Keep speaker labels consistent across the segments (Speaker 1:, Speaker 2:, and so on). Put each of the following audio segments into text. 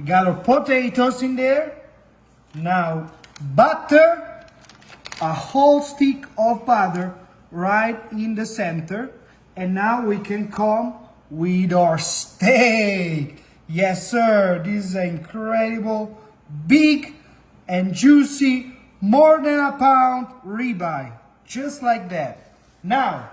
Speaker 1: We got our potatoes in there. Now, butter, a whole stick of butter right in the center. And now we can come with our steak. Yes, sir. This is an incredible, big and juicy, more than a pound ribeye. Just like that. Now,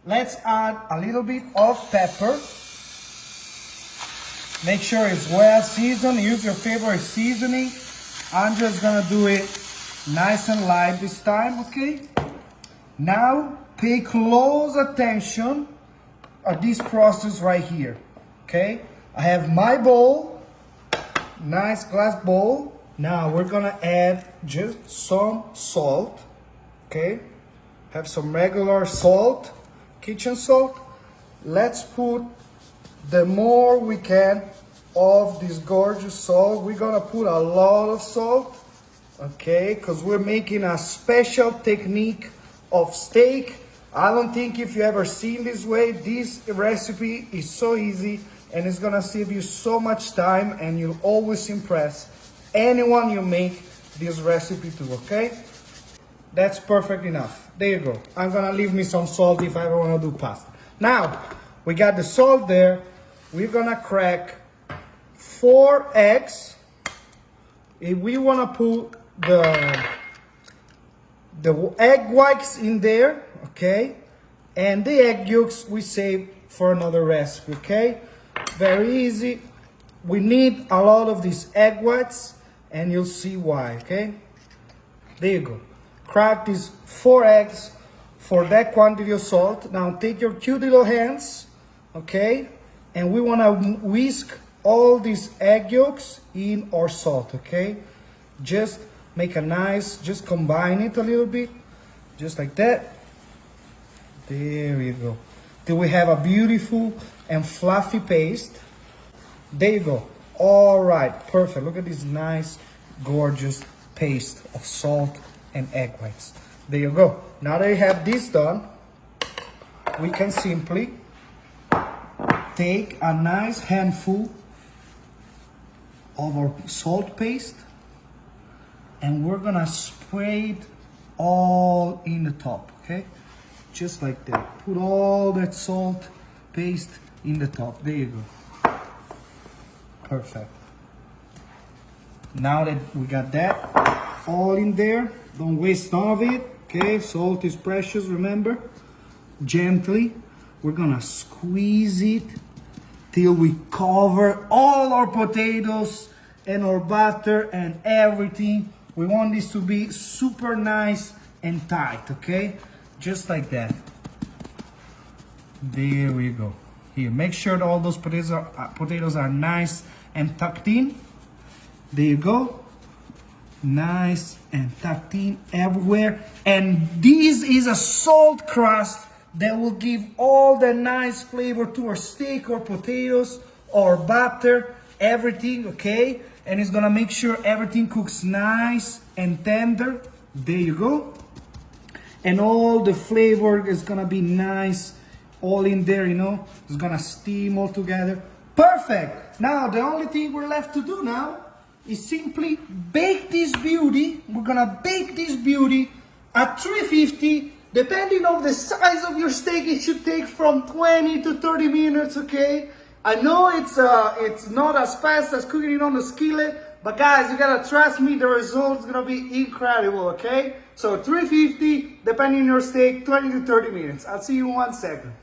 Speaker 1: let's add a little bit of pepper. Make sure it's well seasoned. Use your favorite seasoning. I'm just gonna do it nice and light this time, okay? Now, pay close attention at this process right here, okay? I have my bowl, nice glass bowl. Now we're gonna add just some salt, okay? Have some regular salt, kitchen salt. Let's put the more we can of this gorgeous salt. We're gonna put a lot of salt, okay? Because we're making a special technique of steak. I don't think if you ever seen this way, this recipe is so easy and it's gonna save you so much time and you'll always impress anyone you make this recipe to, okay? That's perfect enough. There you go. I'm gonna leave me some salt if I ever wanna do pasta. Now, we got the salt there. We're gonna crack 4 eggs. If we wanna put the egg whites in there, okay? And the egg yolks we save for another recipe, okay? Very easy. We need a lot of these egg whites and you'll see why, okay? There you go. Crack these 4 eggs for that quantity of salt. Now take your cute little hands, okay? And we wanna whisk all these egg yolks in our salt, okay? Just make a nice, just combine it a little bit, just like that. There you go. Till we have a beautiful and fluffy paste. There you go. All right, perfect. Look at this nice, gorgeous paste of salt and egg whites. There you go. Now that you have this done, we can simply take a nice handful of our salt paste and we're gonna spray it all in the top, okay? Just like that. Put all that salt paste in the top. There you go. Perfect. Now that we got that all in there, don't waste none of it, okay? Salt is precious, remember? Gently, we're gonna squeeze it till we cover all our potatoes and our butter and everything. We want this to be super nice and tight, okay? Just like that. There we go. Here, make sure that all those potatoes are nice and tucked in. There you go. Nice and tucked in everywhere. And this is a salt crust that will give all the nice flavor to our steak or potatoes or butter, everything, okay? And it's gonna make sure everything cooks nice and tender. There you go. And all the flavor is gonna be nice, all in there, you know? It's gonna steam all together. Perfect! Now, the only thing we're left to do now is simply bake this beauty. We're gonna bake this beauty at 350. Depending on the size of your steak, it should take from 20 to 30 minutes, okay? I know it's not as fast as cooking it on the skillet, but guys, you gotta trust me, the result's gonna be incredible, okay? So 350, depending on your steak, 20 to 30 minutes. I'll see you in 1 second.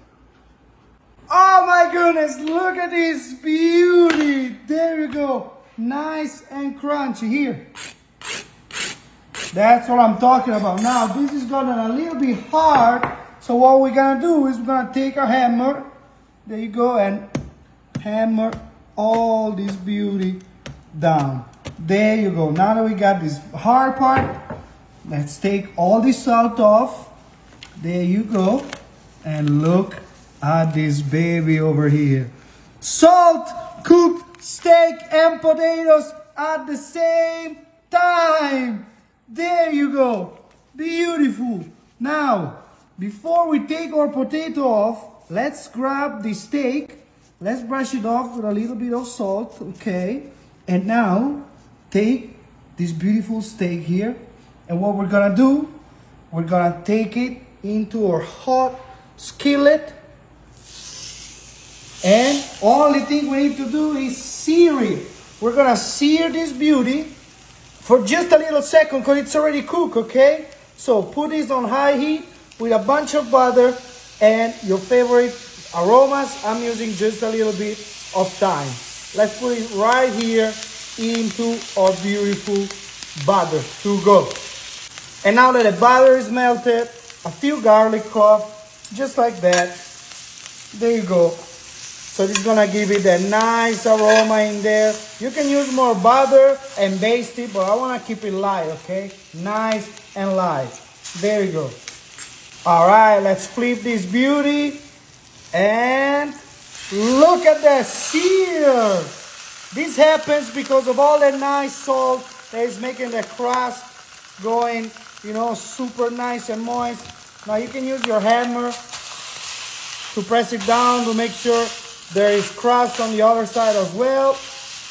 Speaker 1: Oh my goodness, look at this beauty. There you go. Nice and crunchy here. That's what I'm talking about. Now, this is gonna a little bit hard. So what we're gonna do is we're gonna take a hammer. There you go, and hammer all this beauty down. There you go. Now that we got this hard part, let's take all this salt off. There you go. And look at this baby over here. Salt, cooked steak and potatoes at the same time. There you go. Beautiful. Now, before we take our potato off, let's grab the steak. Let's brush it off with a little bit of salt, okay? And now, take this beautiful steak here, and what we're gonna do, we're gonna take it into our hot skillet, and only thing we need to do is sear it. We're gonna sear this beauty for just a little second because it's already cooked, okay? So put this on high heat with a bunch of butter and your favorite aromas. I'm using just a little bit of thyme. Let's put it right here into our beautiful butter to go. And now that the butter is melted, a few garlic cloves, just like that. There you go. So this is gonna give it a nice aroma in there. You can use more butter and baste it, but I wanna keep it light, okay? Nice and light. There you go. All right, let's flip this beauty. And look at that sear. This happens because of all that nice salt that is making the crust going, you know, super nice and moist. Now you can use your hammer to press it down to make sure there is crust on the other side as well.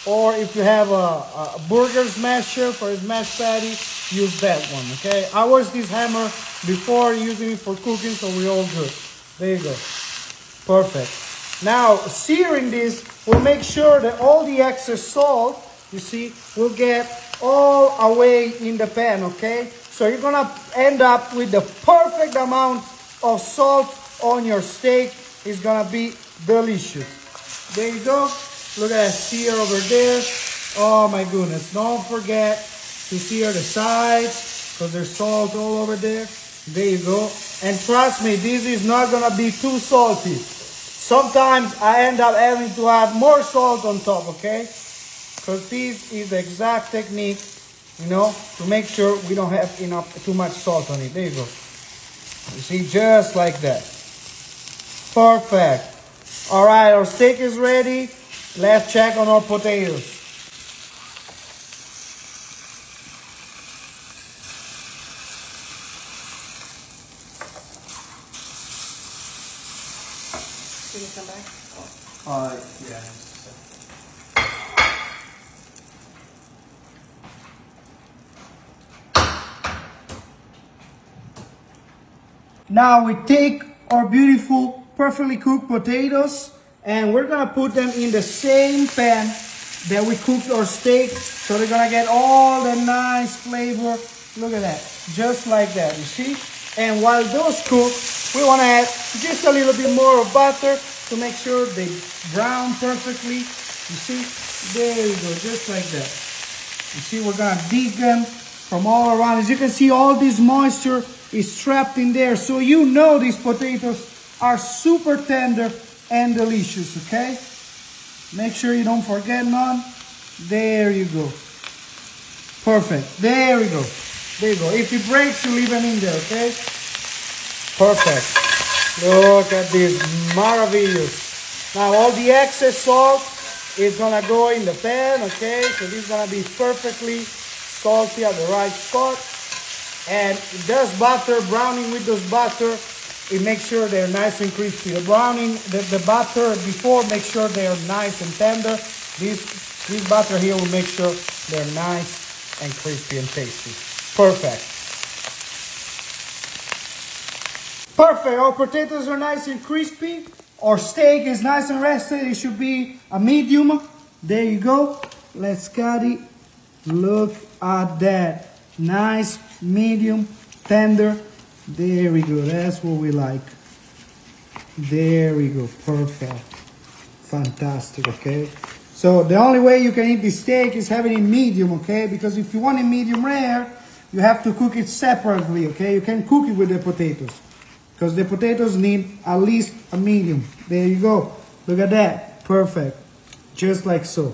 Speaker 1: Or if you have a burger smasher for a smash patty, use that one, okay? I washed this hammer before using it for cooking, so we're all good. There you go. Perfect. Now, searing this will make sure that all the excess salt, you see, will get all away in the pan, okay? So you're gonna end up with the perfect amount of salt on your steak. It's gonna be delicious. There you go. Look at that sear over there. Oh my goodness. Don't forget to sear the sides because there's salt all over there. There you go. And trust me, this is not gonna be too salty. Sometimes I end up having to add more salt on top, okay? Because this is the exact technique, you know, to make sure we don't have too much salt on it. There you go. You see, just like that. Perfect. All right, our steak is ready. Let's check on our potatoes.
Speaker 2: Can you come back?
Speaker 1: Yeah. Now we take our beautiful, perfectly cooked potatoes and we're gonna put them in the same pan that we cooked our steak. So they're gonna get all the nice flavor. Look at that, just like that, you see? And while those cook, we wanna add just a little bit more of butter to make sure they brown perfectly. You see? There you go, just like that. You see, we're gonna dig them from all around. As you can see, all this moisture is trapped in there. So you know these potatoes are super tender and delicious, okay? Make sure you don't forget none. There you go. Perfect. There we go. There you go. If it breaks, you leave them in there, okay? Perfect. Look at this. Marvelous. Now all the excess salt is gonna go in the pan, okay? So this is gonna be perfectly salty at the right spot. And just butter, browning with those butter, it makes sure they're nice and crispy. The browning, the butter before, make sure they're nice and tender. This butter here will make sure they're nice and crispy and tasty. Perfect. Perfect, our potatoes are nice and crispy. Our steak is nice and rested. It should be a medium. There you go. Let's cut it. Look at that. Nice, medium, tender. There we go. That's what we like. There we go. Perfect. Fantastic, okay? So the only way you can eat this steak is having it medium, okay? Because if you want it medium rare, you have to cook it separately, okay? You can cook it with the potatoes. Because the potatoes need at least a medium. There you go. Look at that. Perfect. Just like so.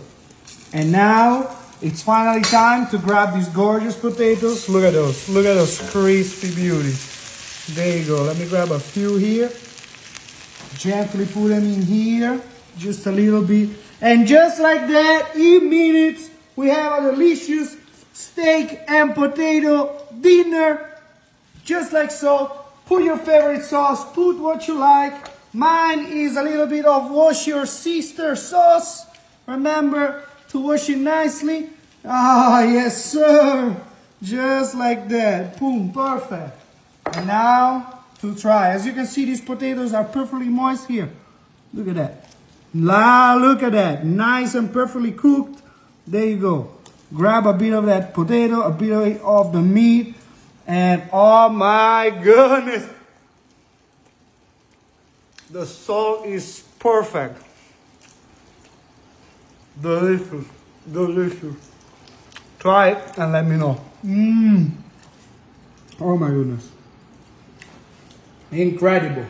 Speaker 1: And now it's finally time to grab these gorgeous potatoes. Look at those. Look at those crispy beauties. There you go. Let me grab a few here. Gently put them in here. Just a little bit. And just like that, in minutes, we have a delicious steak and potato dinner. Just like so. Put your favorite sauce. Put what you like. Mine is a little bit of Wash Your Sister sauce. Remember, to wash it nicely. Ah, yes, sir. Just like that. Boom, perfect. And now to try. As you can see, these potatoes are perfectly moist here. Look at that. Look at that. Nice and perfectly cooked. There you go. Grab a bit of that potato, a bit of the meat, and oh my goodness. The salt is perfect. Delicious. Delicious. Try it and let me know. Oh my goodness. Incredible.